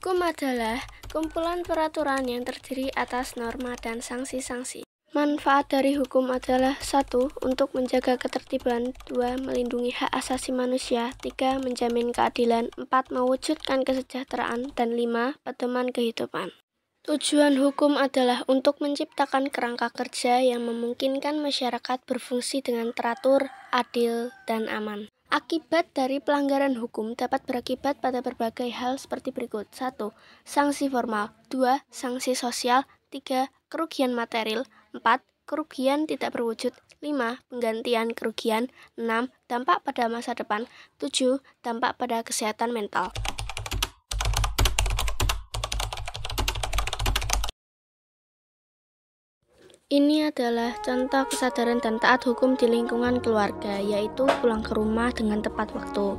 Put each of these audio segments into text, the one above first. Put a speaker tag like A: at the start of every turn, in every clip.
A: Hukum adalah kumpulan peraturan yang terdiri atas norma dan sanksi-sanksi. Manfaat dari hukum adalah 1. Untuk menjaga ketertiban, 2. Melindungi hak asasi manusia, 3. Menjamin keadilan, 4. Mewujudkan kesejahteraan, dan 5. Pedoman kehidupan. Tujuan hukum adalah untuk menciptakan kerangka kerja yang memungkinkan masyarakat berfungsi dengan teratur, adil, dan aman. Akibat dari pelanggaran hukum dapat berakibat pada berbagai hal seperti berikut. 1. Sanksi formal, 2. Sanksi sosial, 3. Kerugian material, 4. Kerugian tidak berwujud, 5. Penggantian kerugian, 6. Dampak pada masa depan, 7. Dampak pada kesehatan mental. Ini adalah contoh kesadaran dan taat hukum di lingkungan keluarga, yaitu pulang ke rumah dengan tepat waktu.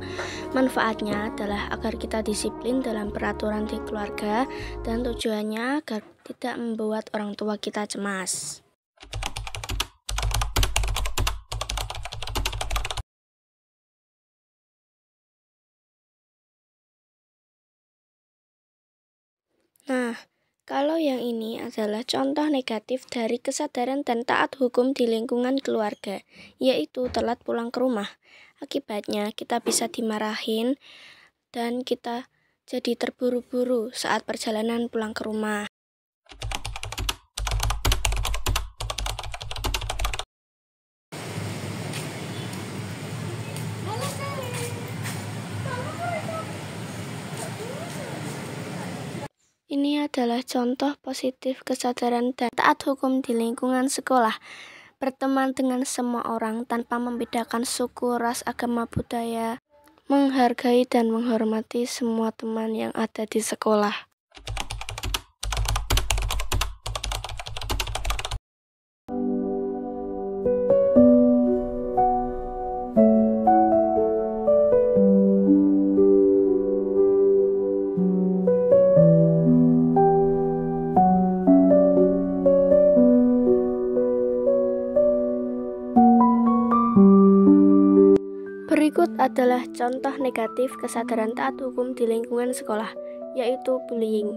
A: Manfaatnya adalah agar kita disiplin dalam peraturan di keluarga, dan tujuannya agar tidak membuat orang tua kita cemas. Nah, kalau yang ini adalah contoh negatif dari kesadaran dan taat hukum di lingkungan keluarga, yaitu telat pulang ke rumah. Akibatnya kita bisa dimarahin dan kita jadi terburu-buru saat perjalanan pulang ke rumah. Ini adalah contoh positif kesadaran dan taat hukum di lingkungan sekolah. Berteman dengan semua orang tanpa membedakan suku, ras, agama, budaya. Menghargai dan menghormati semua teman yang ada di sekolah. Berikut adalah contoh negatif kesadaran taat hukum di lingkungan sekolah, yaitu bullying.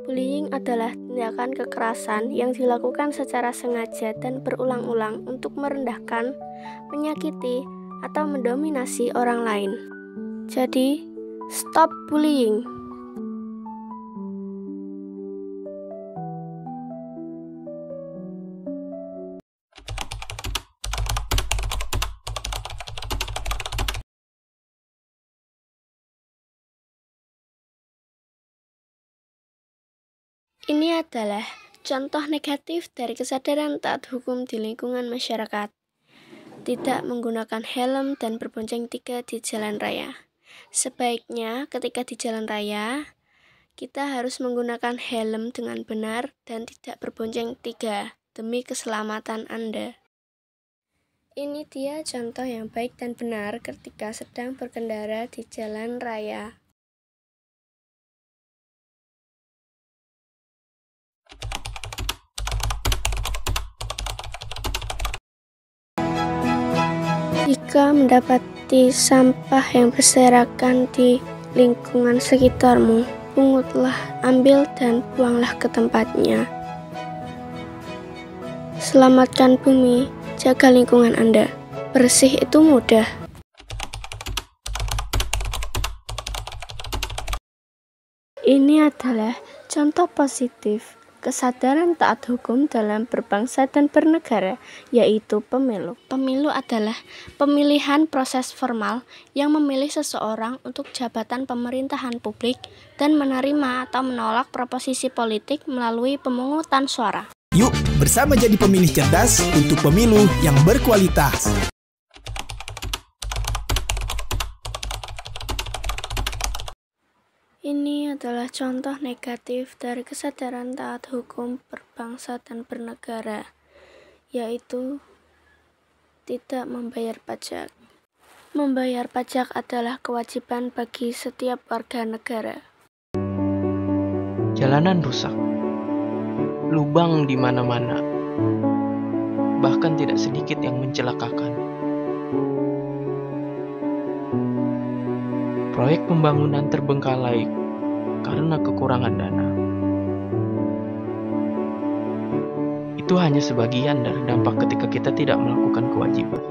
A: Bullying adalah tindakan kekerasan yang dilakukan secara sengaja dan berulang-ulang untuk merendahkan, menyakiti, atau mendominasi orang lain. Jadi, stop bullying. Ini adalah contoh negatif dari kesadaran taat hukum di lingkungan masyarakat. Tidak menggunakan helm dan berbonceng 3 di jalan raya. Sebaiknya ketika di jalan raya, kita harus menggunakan helm dengan benar dan tidak berbonceng 3 demi keselamatan Anda. Ini dia contoh yang baik dan benar ketika sedang berkendara di jalan raya. Jika mendapati sampah yang berserakan di lingkungan sekitarmu, pungutlah, ambil, dan buanglah ke tempatnya. Selamatkan bumi, jaga lingkungan Anda. Bersih itu mudah. Ini adalah contoh positif kesadaran taat hukum dalam berbangsa dan bernegara, yaitu pemilu. Pemilu adalah pemilihan proses formal yang memilih seseorang untuk jabatan pemerintahan publik dan menerima atau menolak proposisi politik melalui pemungutan suara.
B: Yuk, bersama jadi pemilih cerdas untuk pemilu yang berkualitas.
A: Ini adalah contoh negatif dari kesadaran taat hukum berbangsa dan bernegara, yaitu tidak membayar pajak. Membayar pajak adalah kewajiban bagi setiap warga negara.
C: Jalanan rusak, lubang di mana-mana, bahkan tidak sedikit yang mencelakakan. Proyek pembangunan terbengkalai karena kekurangan dana. Itu hanya sebagian dari dampak ketika kita tidak melakukan kewajiban.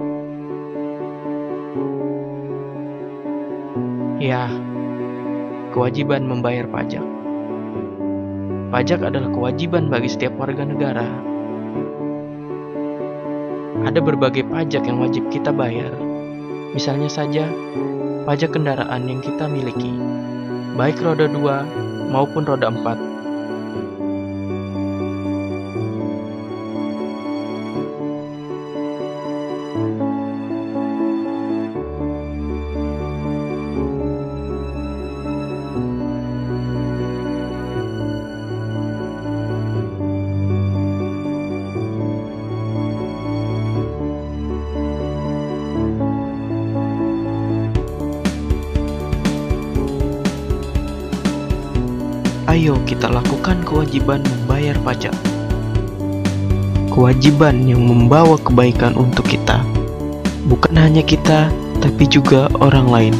C: Ya, kewajiban membayar pajak. Pajak adalah kewajiban bagi setiap warga negara. Ada berbagai pajak yang wajib kita bayar. Misalnya saja, pajak kendaraan yang kita miliki, baik roda 2 maupun roda 4. Ayo kita lakukan kewajiban membayar pajak. Kewajiban yang membawa kebaikan untuk kita. Bukan hanya kita, tapi juga orang lain.